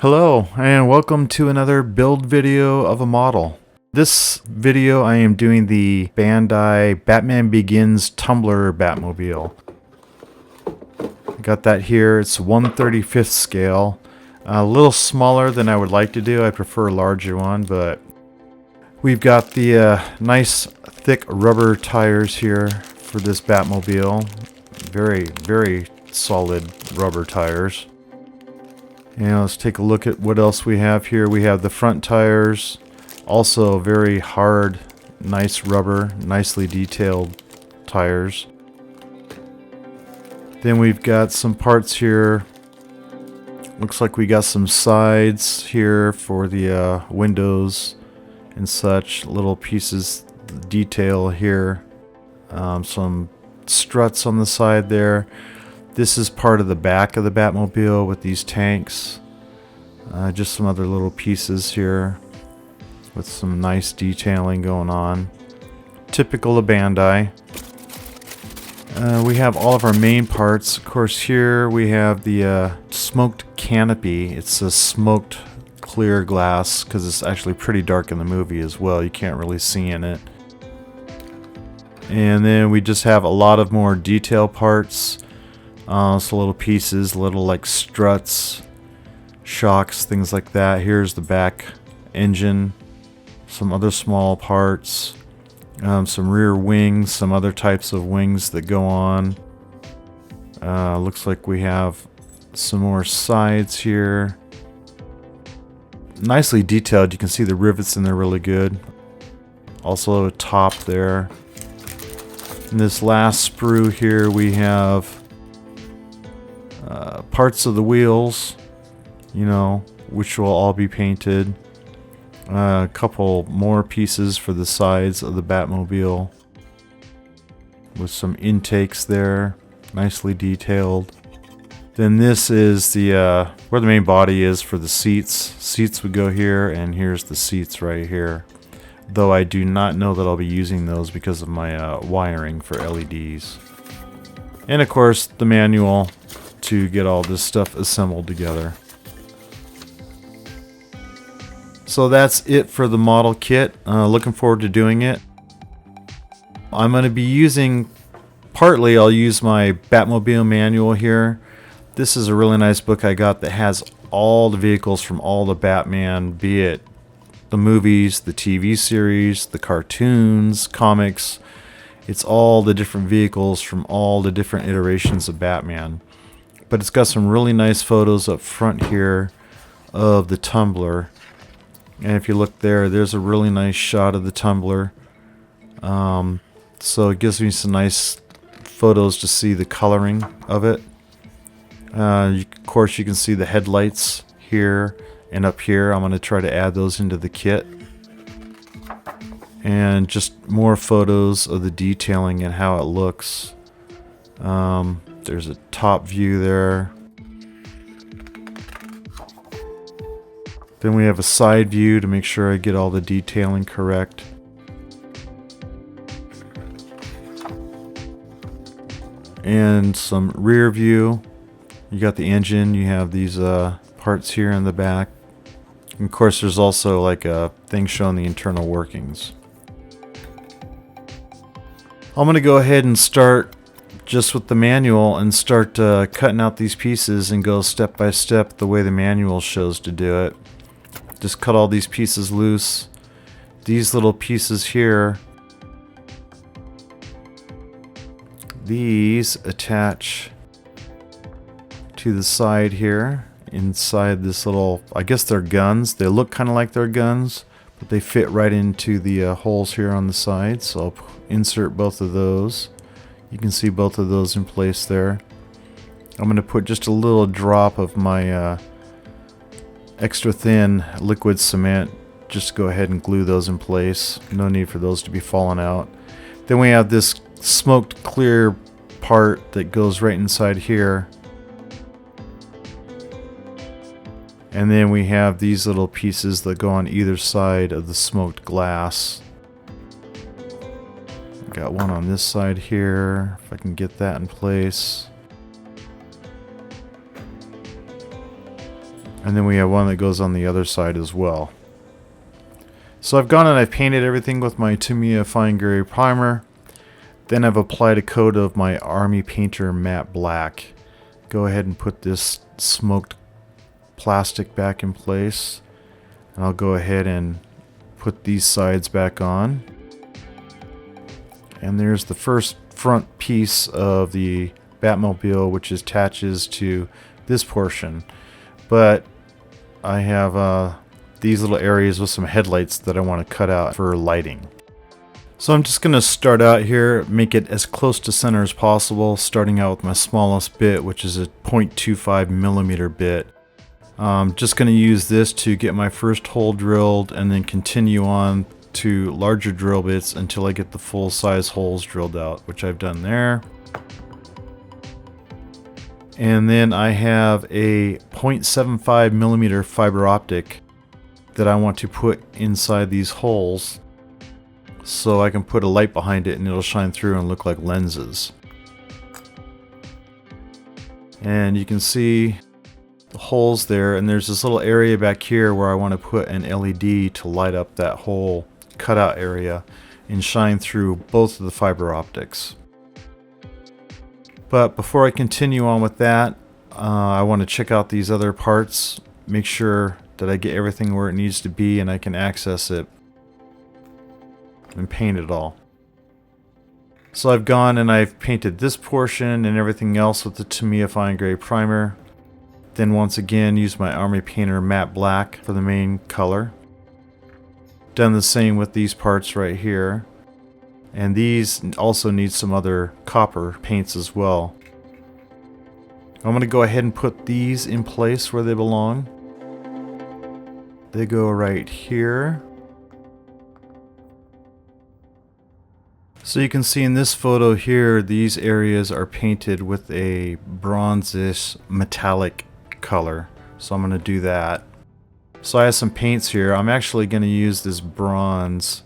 Hello and welcome to another build video of a model. This video I am doing the Bandai Batman Begins Tumbler Batmobile. Got that here. It's 1/35th scale. A little smaller than I would like to do. I prefer a larger one, but we've got the nice thick rubber tires here for this Batmobile. Very solid rubber tires. And let's take a look at what else we have here. We have the front tires, also very hard, nice rubber, nicely detailed tires. Then we've got some parts here. Looks like we got some sides here for the windows and such, little pieces, detail here. Some struts on the side there. This is part of the back of the Batmobile with these tanks. Just some other little pieces here with some nice detailing going on. Typical of Bandai. We have all of our main parts. Of course, here we have the smoked canopy. It's a smoked clear glass because it's actually pretty dark in the movie as well. You can't really see in it. And then we just have a lot of more detail parts. So little pieces, little like struts, shocks, things like that. Here's the back engine, some other small parts, some rear wings, some other types of wings that go on. Looks like we have some more sides here. Nicely detailed. You can see the rivets in there really good. Also a top there. In this last sprue here we have parts of the wheels, which will all be painted. A couple more pieces for the sides of the Batmobile with some intakes there, nicely detailed. Then this is the where the main body is for the seats. Seats would go here, and here's the seats right here. Though I do not know that I'll be using those because of my wiring for LEDs. And of course the manual to get all this stuff assembled together. So that's it for the model kit. Looking forward to doing it. I'm going to be using, partly I'll use my Batmobile manual here. This is a really nice book I got that has all the vehicles from all the Batman, be it the movies, the TV series, the cartoons, comics. It's all the different vehicles from all the different iterations of Batman. But it's got some really nice photos up front here of the Tumbler. And if you look there, there's a really nice shot of the Tumbler. So it gives me some nice photos to see the coloring of it. Of course, you can see the headlights here and up here. I'm going to try to add those into the kit. And just more photos of the detailing and how it looks. There's a top view there. Then we have a side view to make sure I get all the detailing correct. And some rear view. You got the engine, you have these parts here in the back. And of course there's also like a thing showing the internal workings. I'm going to go ahead and start just with the manual and start cutting out these pieces and go step by step the way the manual shows to do it. Just cut all these pieces loose. These little pieces here, these attach to the side here inside this little, I guess they're guns. They look kind of like they're guns, but they fit right into the holes here on the side. So I'll insert both of those. You can see both of those in place there. I'm going to put just a little drop of my extra thin liquid cement. Just go ahead and glue those in place. No need for those to be falling out. Then we have this smoked clear part that goes right inside here. And then we have these little pieces that go on either side of the smoked glass. Got one on this side here, if I can get that in place. And And then we have one that goes on the other side as well. So I've gone and I've painted everything with my Tamiya Fine Gray primer. Then I've applied a coat of my Army Painter Matte Black. Go ahead and put this smoked plastic back in place. And I'll go ahead and put these sides back on. And there's the first front piece of the Batmobile, which attaches to this portion. But I have these little areas with some headlights that I want to cut out for lighting. So I'm just going to start out here, make it as close to center as possible, starting out with my smallest bit, which is a 0.25 millimeter bit. I'm just going to use this to get my first hole drilled and then continue on to larger drill bits until I get the full size holes drilled out, which I've done there. And then I have a 0.75 millimeter fiber optic that I want to put inside these holes so I can put a light behind it and it'll shine through and look like lenses. And you can see the holes there, and there's this little area back here where I want to put an LED to light up that whole cutout area and shine through both of the fiber optics. But before I continue on with that, I want to check out these other parts, make sure that I get everything where it needs to be and I can access it and paint it all. So I've gone and I've painted this portion and everything else with the Tamiya Fine Gray primer. Then once again used my Army Painter Matte Black for the main color. Done the same with these parts right here. And these also need some other copper paints as well. I'm going to go ahead and put these in place where they belong. They go right here. So you can see in this photo here, these areas are painted with a bronzish metallic color. So I'm going to do that. So I have some paints here. I'm actually going to use this bronze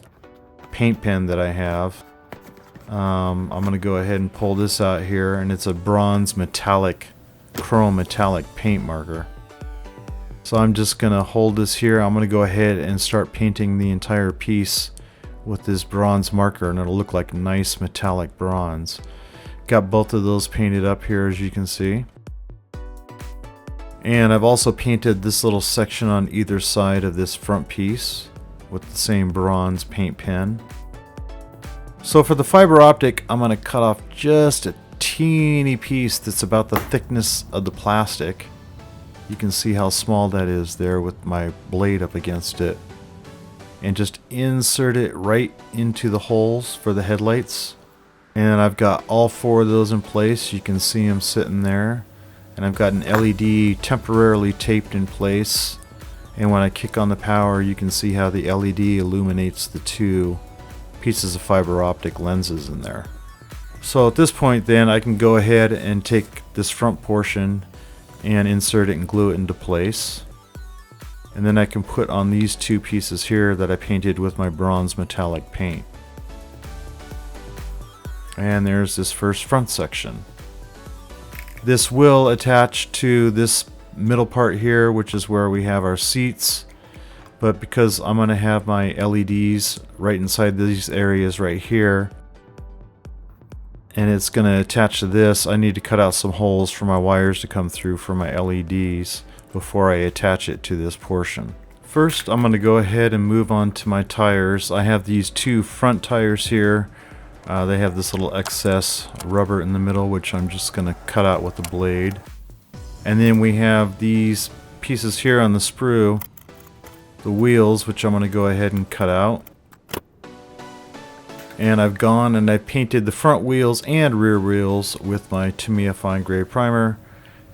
paint pen that I have. I'm going to go ahead and pull this out here, and it's a bronze metallic, chrome metallic paint marker. So I'm just going to hold this here. I'm going to go ahead and start painting the entire piece with this bronze marker, and it'll look like nice metallic bronze. Got both of those painted up here, as you can see. And I've also painted this little section on either side of this front piece with the same bronze paint pen. So for the fiber optic, I'm going to cut off just a teeny piece that's about the thickness of the plastic. You can see how small that is there with my blade up against it. And just insert it right into the holes for the headlights. And I've got all four of those in place. You can see them sitting there. And I've got an LED temporarily taped in place. And when I kick on the power, you can see how the LED illuminates the two pieces of fiber optic lenses in there. So at this point then, I can go ahead and take this front portion and insert it and glue it into place. And then I can put on these two pieces here that I painted with my bronze metallic paint. And there's this first front section. This will attach to this middle part here, which is where we have our seats. But because I'm going to have my LEDs right inside these areas right here, and it's going to attach to this, I need to cut out some holes for my wires to come through for my LEDs before I attach it to this portion. First, I'm going to go ahead and move on to my tires. I have these two front tires here. They have this little excess rubber in the middle, which I'm just going to cut out with a blade. And then we have these pieces here on the sprue, the wheels, which I'm going to go ahead and cut out. And I've gone and I painted the front wheels and rear wheels with my Tamiya Fine Gray primer,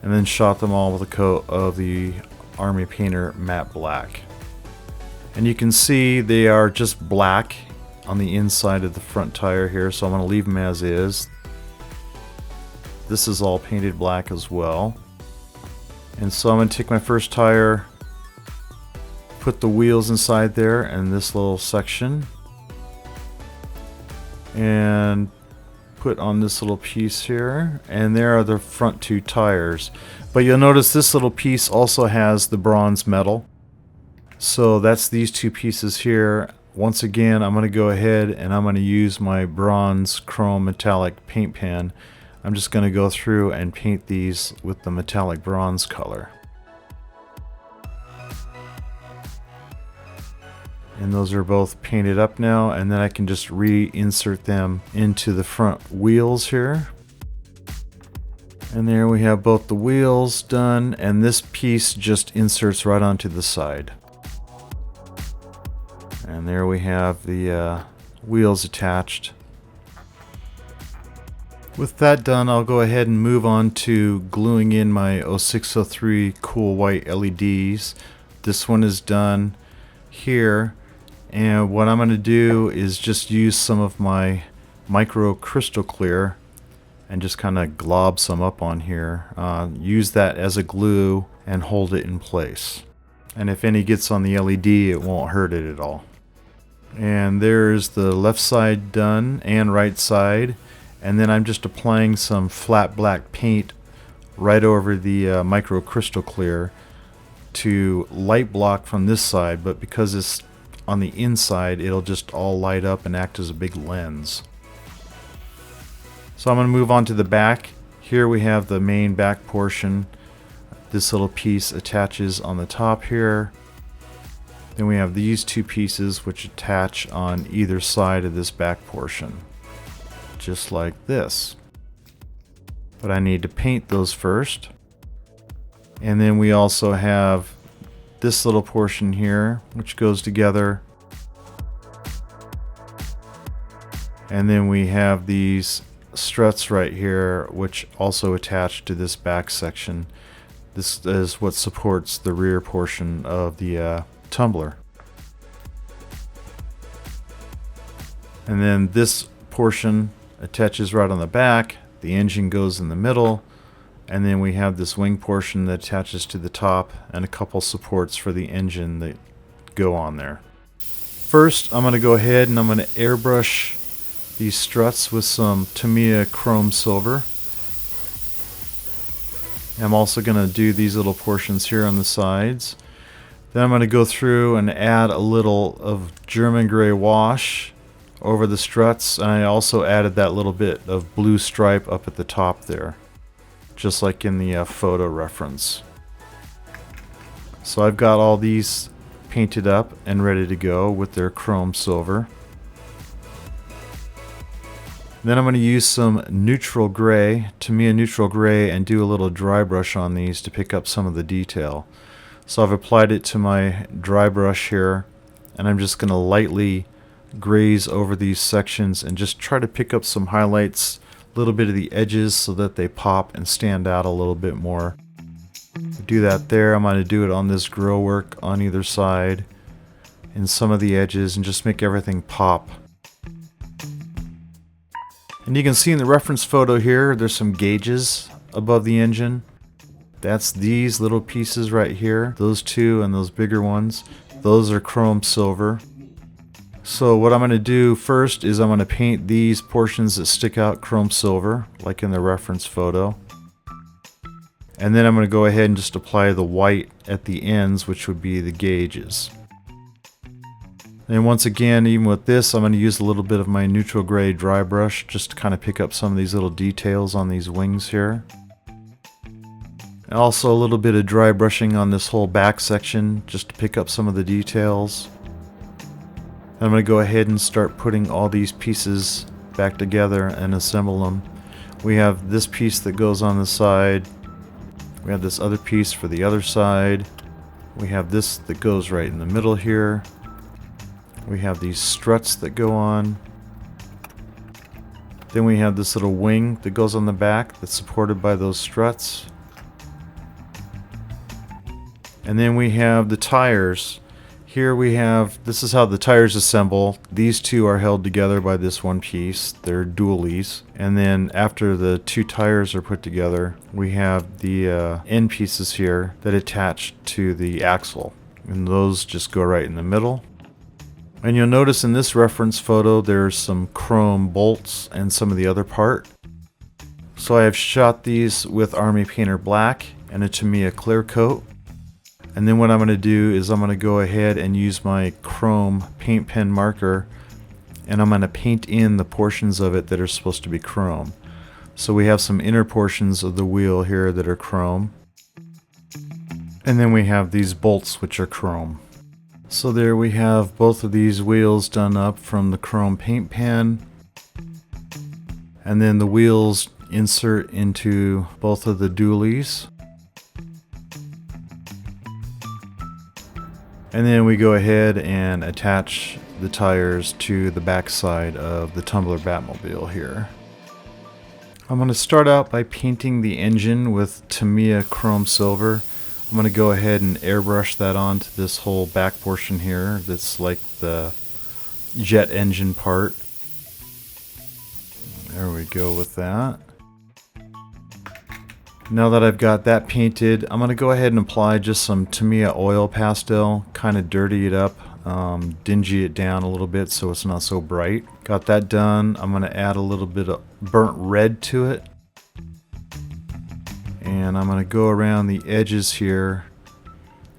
and then shot them all with a coat of the Army Painter Matte Black. And you can see they are just black on the inside of the front tire here, so I'm going to leave them as is. This is all painted black as well. And so I'm going to take my first tire, put the wheels inside there and this little section, and put on this little piece here, and there are the front two tires. But you'll notice this little piece also has the bronze metal. So that's these two pieces here. Once again, I'm going to go ahead and I'm going to use my bronze chrome metallic paint pen. I'm just going to go through and paint these with the metallic bronze color. And those are both painted up now, and then I can just reinsert them into the front wheels here. And there we have both the wheels done, and this piece just inserts right onto the side. And there we have the wheels attached. With that done, I'll go ahead and move on to gluing in my 0603 cool white LEDs. This one is done here, and what I'm going to do is just use some of my micro crystal clear and just kind of glob some up on here. Use that as a glue and hold it in place. And if any gets on the LED, it won't hurt it at all. And there's the left side done and right side, and then I'm just applying some flat black paint right over the micro crystal clear to light block from this side, but because it's on the inside, it'll just all light up and act as a big lens. So I'm going to move on to the back. Here we have the main back portion. This little piece attaches on the top here. Then we have these two pieces which attach on either side of this back portion, just like this. But I need to paint those first. And then we also have this little portion here which goes together. And then we have these struts right here which also attach to this back section. This is what supports the rear portion of the Tumbler. And then this portion attaches right on the back, the engine goes in the middle, and then we have this wing portion that attaches to the top and a couple supports for the engine that go on there. First, I'm going to go ahead and I'm going to airbrush these struts with some Tamiya chrome silver. I'm also going to do these little portions here on the sides. Then I'm going to go through and add a little of German gray wash over the struts, and I also added that little bit of blue stripe up at the top there, just like in the photo reference. So I've got all these painted up and ready to go with their chrome silver. Then I'm going to use some neutral gray, Tamiya neutral gray, and do a little dry brush on these to pick up some of the detail. So I've applied it to my dry brush here, and I'm just going to lightly graze over these sections and just try to pick up some highlights, a little bit of the edges so that they pop and stand out a little bit more. Do that there. I'm going to do it on this grill work on either side, in some of the edges, and just make everything pop. And you can see in the reference photo here, there's some gauges above the engine. That's these little pieces right here. Those two and those bigger ones. Those are chrome silver. So what I'm going to do first is I'm going to paint these portions that stick out chrome silver, like in the reference photo. And then I'm going to go ahead and just apply the white at the ends, which would be the gauges. And once again, even with this, I'm going to use a little bit of my neutral gray dry brush just to kind of pick up some of these little details on these wings here. And also a little bit of dry brushing on this whole back section just to pick up some of the details. I'm going to go ahead and start putting all these pieces back together and assemble them. We have this piece that goes on the side. We have this other piece for the other side. We have this that goes right in the middle here. We have these struts that go on. Then we have this little wing that goes on the back that's supported by those struts. And then we have the tires. Here we have, this is how the tires assemble. These two are held together by this one piece. They're dualies. And then after the two tires are put together, we have the end pieces here that attach to the axle. And those just go right in the middle. And you'll notice in this reference photo there's some chrome bolts and some of the other part. So I have shot these with Army Painter Black and a Tamiya clear coat. And then what I'm going to do is I'm going to go ahead and use my chrome paint pen marker, and I'm going to paint in the portions of it that are supposed to be chrome. So we have some inner portions of the wheel here that are chrome. And then we have these bolts which are chrome. So there we have both of these wheels done up from the chrome paint pen. And then the wheels insert into both of the dualies. And then we go ahead and attach the tires to the back side of the Tumbler Batmobile here. I'm going to start out by painting the engine with Tamiya Chrome Silver. I'm going to go ahead and airbrush that onto this whole back portion here that's like the jet engine part. There we go with that. Now that I've got that painted, I'm going to go ahead and apply just some Tamiya oil pastel, kind of dirty it up, dingy it down a little bit so it's not so bright. Got that done. I'm going to add a little bit of burnt red to it. And I'm going to go around the edges here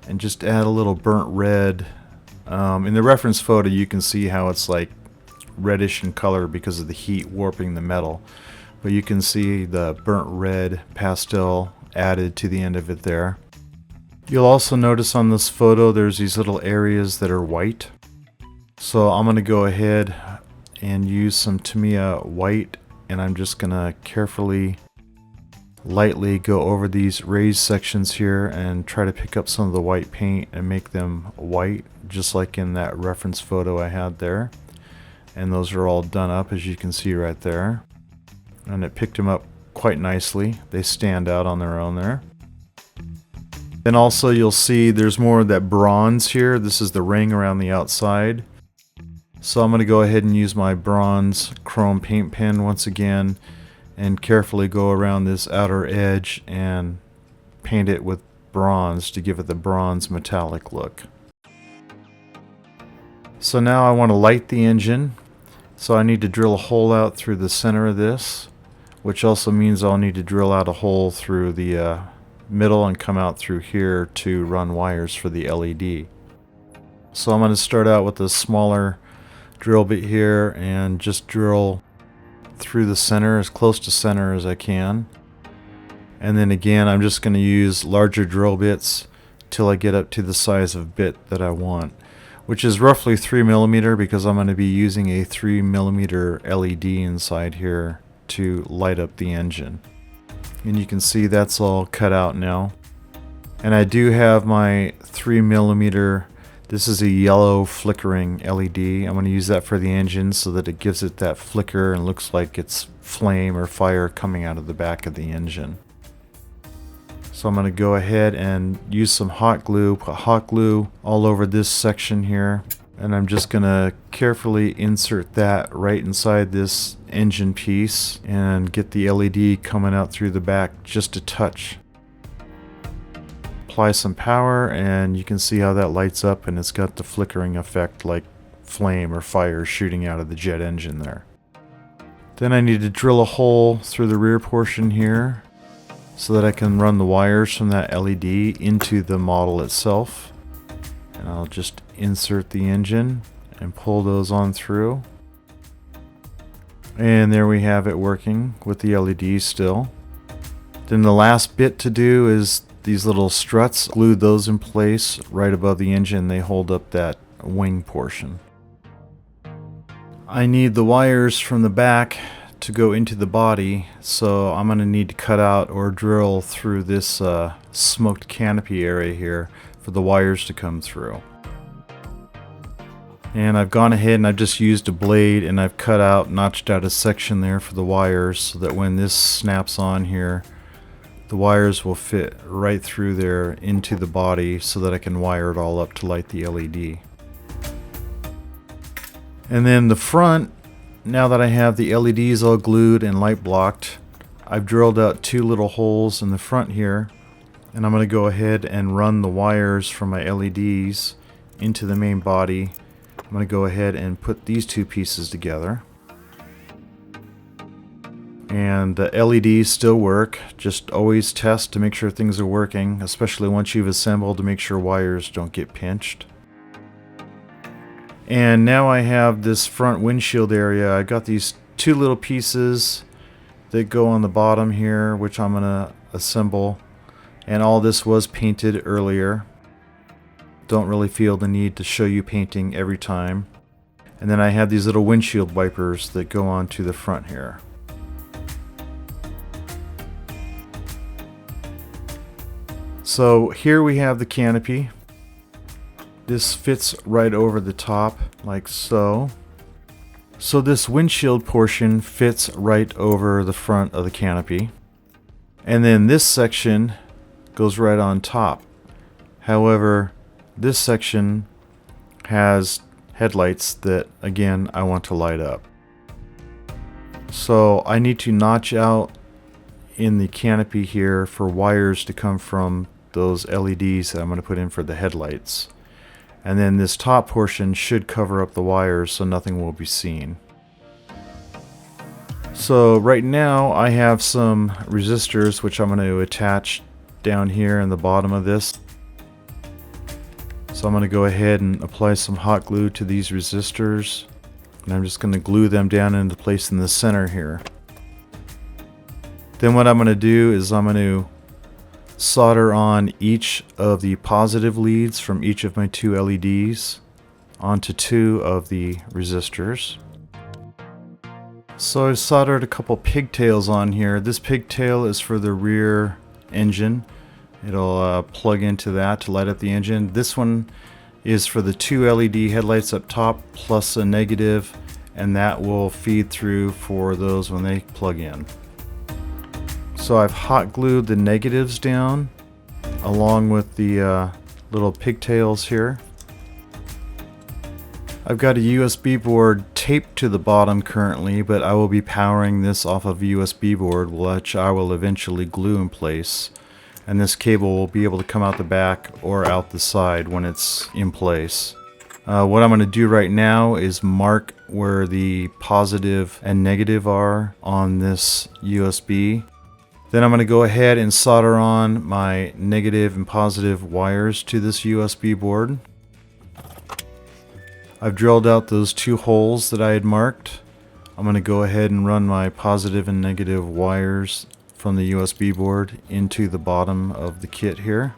and just add a little burnt red. In the reference photo you can see how it's like reddish in color because of the heat warping the metal. But you can see the burnt red pastel added to the end of it there. You'll also notice on this photo there's these little areas that are white. So I'm going to go ahead and use some Tamiya white, and I'm just going to carefully, lightly go over these raised sections here and try to pick up some of the white paint and make them white, just like in that reference photo I had there. And those are all done up, as you can see right there. And it picked them up quite nicely. They stand out on their own there. Then also you'll see there's more of that bronze here. This is the ring around the outside. So I'm going to go ahead and use my bronze chrome paint pen once again and carefully go around this outer edge and paint it with bronze to give it the bronze metallic look. So now I want to light the engine. So I need to drill a hole out through the center of this, which also means I'll need to drill out a hole through the middle and come out through here to run wires for the LED. So I'm going to start out with a smaller drill bit here and just drill through the center, as close to center as I can. And then again I'm just going to use larger drill bits till I get up to the size of bit that I want, which is roughly 3mm, because I'm going to be using a 3mm LED inside here to light up the engine. And you can see that's all cut out now. And I do have my 3mm, this is a yellow flickering LED. I'm going to use that for the engine so that it gives it that flicker and looks like it's flame or fire coming out of the back of the engine. So I'm going to go ahead and use some hot glue, put hot glue all over this section here. And I'm just going to carefully insert that right inside this engine piece and get the LED coming out through the back just a touch. Apply some power and you can see how that lights up, and it's got the flickering effect like flame or fire shooting out of the jet engine there. Then I need to drill a hole through the rear portion here so that I can run the wires from that LED into the model itself. And I'll just insert the engine and pull those on through. And there we have it working with the LED still. Then the last bit to do is these little struts. Glue those in place right above the engine. They hold up that wing portion. I need the wires from the back to go into the body, so I'm going to need to cut out or drill through this smoked canopy area here for the wires to come through. And I've gone ahead and I've just used a blade and I've cut out, notched out a section there for the wires so that when this snaps on here, the wires will fit right through there into the body so that I can wire it all up to light the LED. And then the front, now that I have the LEDs all glued and light blocked, I've drilled out two little holes in the front here, and I'm going to go ahead and run the wires from my LEDs into the main body. I'm going to go ahead and put these two pieces together. And the LEDs still work. Just always test to make sure things are working, especially once you've assembled, to make sure wires don't get pinched. And now I have this front windshield area. I got these two little pieces that go on the bottom here, which I'm going to assemble. And all this was painted earlier. Don't really feel the need to show you painting every time. And then I have these little windshield wipers that go onto the front here. So here we have the canopy. This fits right over the top like so. So this windshield portion fits right over the front of the canopy. And then this section goes right on top. However, this section has headlights that, again, I want to light up. So I need to notch out in the canopy here for wires to come from those LEDs that I'm going to put in for the headlights. And then this top portion should cover up the wires so nothing will be seen. So right now I have some resistors which I'm going to attach down here in the bottom of this. So I'm going to go ahead and apply some hot glue to these resistors, and I'm just going to glue them down into place in the center here. Then what I'm going to do is I'm going to solder on each of the positive leads from each of my two LEDs onto two of the resistors. So I've soldered a couple pigtails on here. This pigtail is for the rear engine. It'll plug into that to light up the engine. This one is for the two LED headlights up top plus a negative, and that will feed through for those when they plug in. So I've hot glued the negatives down along with the little pigtails here. I've got a USB board taped to the bottom currently, but I will be powering this off of a USB board, which I will eventually glue in place. And this cable will be able to come out the back or out the side when it's in place. What I'm going to do right now is mark where the positive and negative are on this USB. Then I'm going to go ahead and solder on my negative and positive wires to this USB board. I've drilled out those two holes that I had marked. I'm going to go ahead and run my positive and negative wires from the USB board into the bottom of the kit here,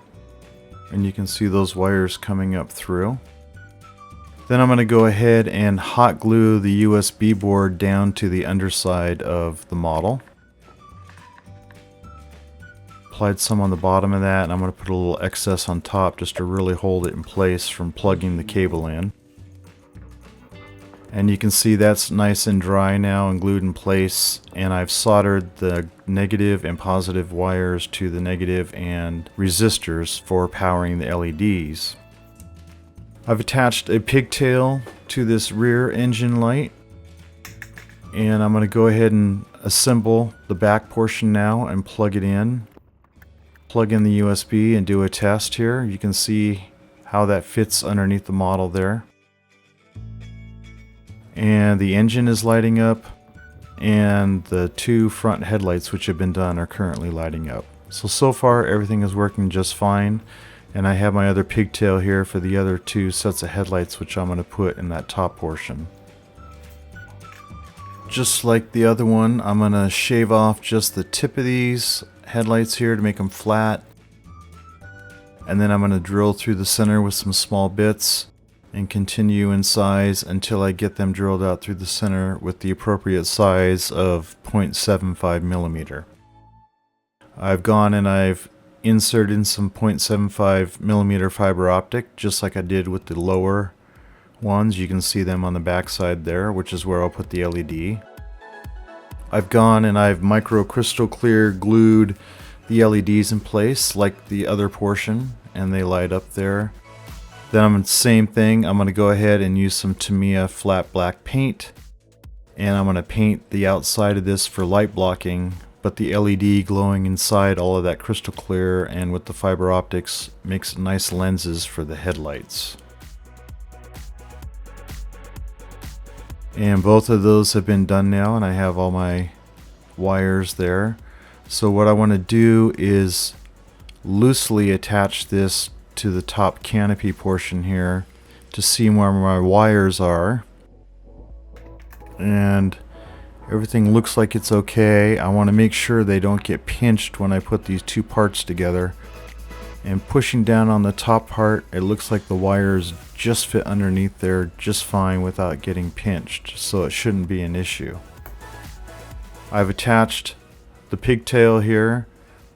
and you can see those wires coming up through. Then I'm going to go ahead and hot glue the USB board down to the underside of the model. Applied some on the bottom of that, and I'm going to put a little excess on top just to really hold it in place from plugging the cable in. And you can see that's nice and dry now and glued in place, and I've soldered the negative and positive wires to the negative and resistors for powering the LEDs. I've attached a pigtail to this rear engine light, and I'm going to go ahead and assemble the back portion now and plug it in. Plug in the USB and do a test here. You can see how that fits underneath the model there. And the engine is lighting up, and the two front headlights which have been done are currently lighting up. So far everything is working just fine, and I have my other pigtail here for the other two sets of headlights which I'm going to put in that top portion. Just like the other one, I'm going to shave off just the tip of these headlights here to make them flat, and then I'm going to drill through the center with some small bits and continue in size until I get them drilled out through the center with the appropriate size of 0.75 millimeter. I've gone and I've inserted some 0.75 millimeter fiber optic just like I did with the lower ones. You can see them on the back side there, which is where I'll put the LED. I've gone and I've micro crystal clear glued the LEDs in place like the other portion, and they light up there. Then I'm the same thing. I'm going to go ahead and use some Tamiya flat black paint, and I'm going to paint the outside of this for light blocking, but the LED glowing inside all of that crystal clear, and with the fiber optics makes nice lenses for the headlights. And both of those have been done now, and I have all my wires there. So what I want to do is loosely attach this to the top canopy portion here to see where my wires are. And everything looks like it's okay. I want to make sure they don't get pinched when I put these two parts together. And pushing down on the top part, it looks like the wires just fit underneath there just fine without getting pinched, so it shouldn't be an issue. I've attached the pigtail here,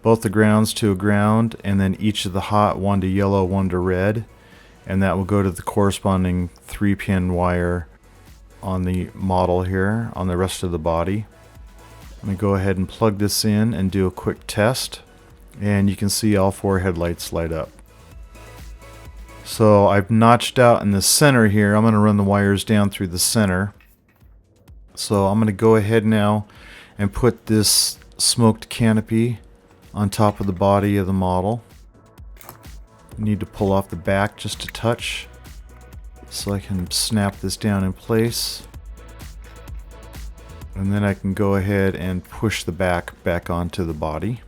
both the grounds to a ground, and then each of the hot, one to yellow, one to red, and that will go to the corresponding 3-pin wire on the model here on the rest of the body. I'm going to go ahead and plug this in and do a quick test, and you can see all 4 headlights light up. So I've notched out in the center here. I'm going to run the wires down through the center. So I'm going to go ahead now and put this smoked canopy on top of the body of the model. I need to pull off the back just a touch so I can snap this down in place. And then I can go ahead and push the back onto the body.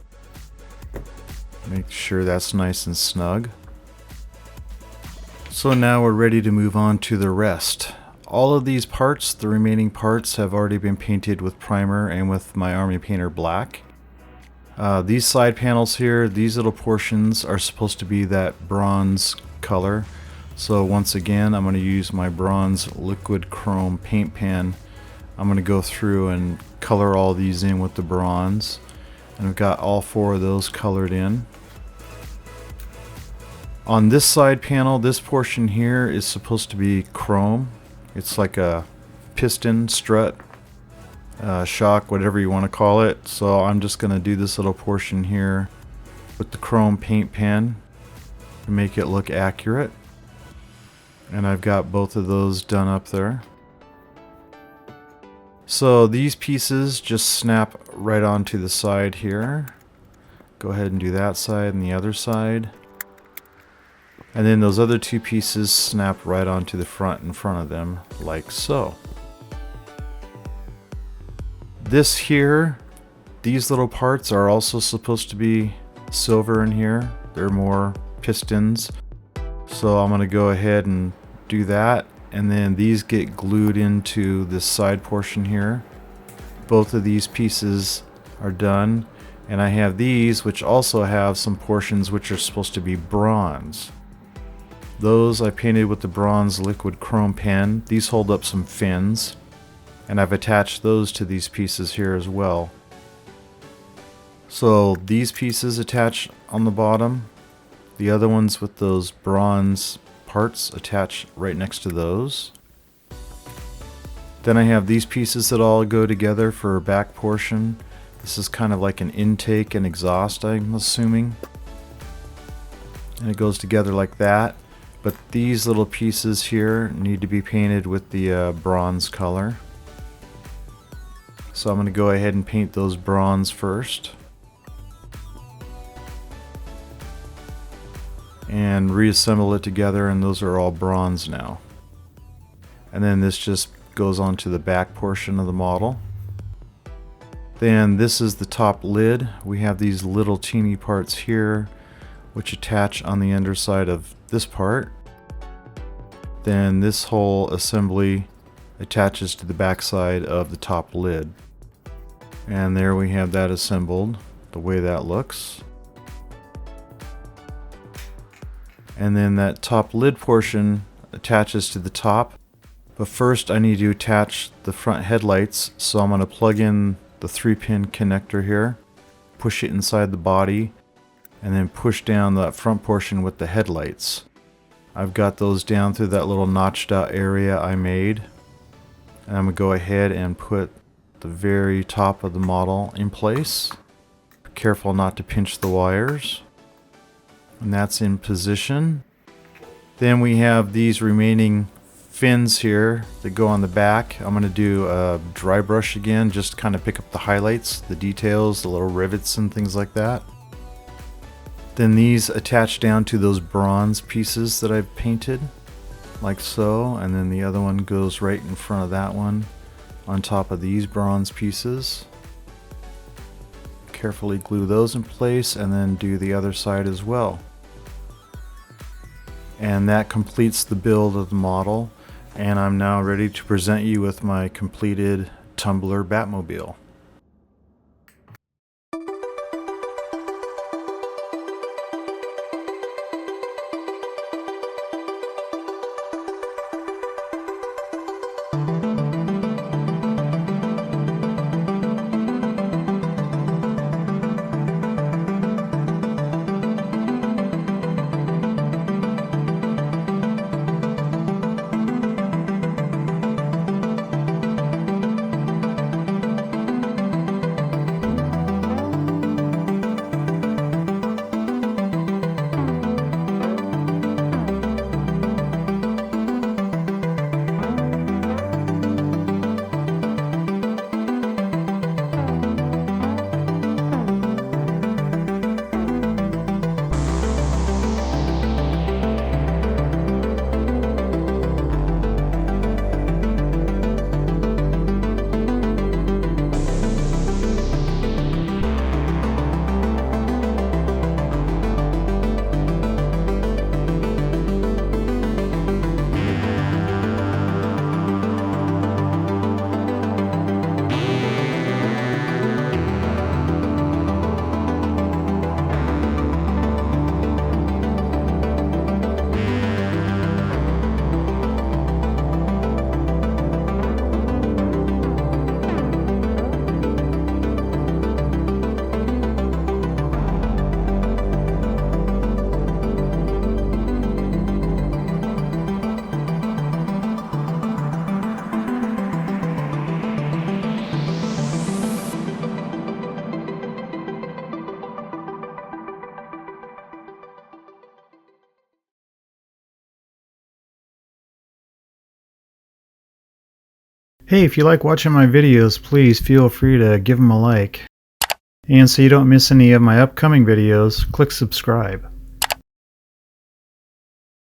Make sure that's nice and snug. So now we're ready to move on to the rest. All of these parts, the remaining parts, have already been painted with primer and with my Army Painter Black. These side panels here, these little portions are supposed to be that bronze color. So once again, I'm going to use my bronze liquid chrome paint pen. I'm going to go through and color all these in with the bronze. And I've got all 4 of those colored in. On this side panel, this portion here is supposed to be chrome. It's like a piston, strut, shock, whatever you want to call it. So I'm just going to do this little portion here with the chrome paint pen to make it look accurate. And I've got both of those done up there. So these pieces just snap right onto the side here. Go ahead and do that side and the other side. And then those other 2 pieces snap right onto the front in front of them, like so. This here, these little parts are also supposed to be silver in here. They're more pistons. So I'm going to go ahead and do that. And then these get glued into this side portion here. Both of these pieces are done. And I have these, which also have some portions which are supposed to be bronze. Those I painted with the bronze liquid chrome pen. These hold up some fins, and I've attached those to these pieces here as well. So these pieces attach on the bottom. The other ones with those bronze parts attach right next to those. Then I have these pieces that all go together for a back portion. This is kind of like an intake and exhaust, I'm assuming. And it goes together like that. But these little pieces here need to be painted with the bronze color. So I'm going to go ahead and paint those bronze first. And reassemble it together, and those are all bronze now. And then this just goes onto the back portion of the model. Then this is the top lid. We have these little teeny parts here which attach on the underside of this part. Then this whole assembly attaches to the back side of the top lid. And there we have that assembled, the way that looks. And then that top lid portion attaches to the top. But first I need to attach the front headlights, so I'm going to plug in the 3-pin connector here, push it inside the body, and then push down that front portion with the headlights. I've got those down through that little notched out area I made. And I'm going to go ahead and put the very top of the model in place. Careful not to pinch the wires. And that's in position. Then we have these remaining fins here that go on the back. I'm going to do a dry brush again, just kind of pick up the highlights, the details, the little rivets and things like that. Then these attach down to those bronze pieces that I've painted. like so, and then the other one goes right in front of that one on top of these bronze pieces. Carefully glue those in place and then do the other side as well. And that completes the build of the model, and I'm now ready to present you with my completed Tumbler Batmobile. Hey, if you like watching my videos, please feel free to give them a like. And so you don't miss any of my upcoming videos, click subscribe.